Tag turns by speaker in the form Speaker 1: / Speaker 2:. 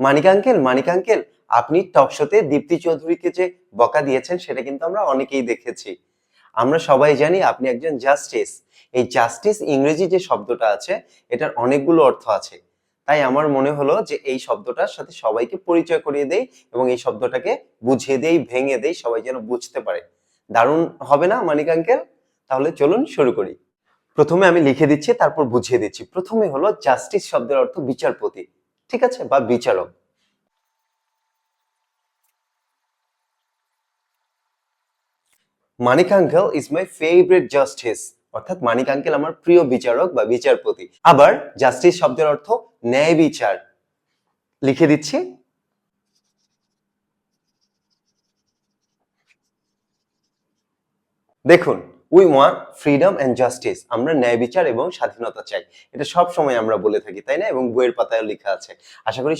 Speaker 1: মানিক uncle, আপনি টক শোতে দীপ্তি চৌধুরীকে যে বকা দিয়েছেন সেটা কিন্তু আমরা অনেকেই দেখেছি। আমরা সবাই জানি আপনি একজন জাস্টিস। এই জাস্টিস ইংরেজি যে শব্দটা আছে এটার অনেকগুলো অর্থ আছে। তাই আমার মনে হলো যে এই শব্দটার সাথে সবাইকে পরিচয় করিয়ে দেই এবং এই শব্দটাকে বুঝিয়ে দেই, ভেঙে দেই, সবাই যেন বুঝতে পারে। দারুণ হবে না মানিক আঙ্কেল? তাহলে চলুন শুরু করি। প্রথমে আমি লিখে দিচ্ছি, তারপর বুঝিয়ে দিচ্ছি। প্রথমে হলো জাস্টিস শব্দের অর্থ বিচারপতি, ঠিক আছে, বা বিচারক। Manik uncle is my favourite justice, অর্থাৎ মানিক আঙ্কেল আমার প্রিয় বিচারক বা বিচারপতি। আবার জাস্টিস শব্দের অর্থ ন্যায় বিচার, লিখে দিচ্ছি। দেখুন, we want freedom and justice, আমরা ন্যায় বিচার এবং স্বাধীনতা চাই। এটা সব সময় আমরা বলে থাকি, তাই না? এবং বইয়ের পাতায় লেখা আছে। আশা করি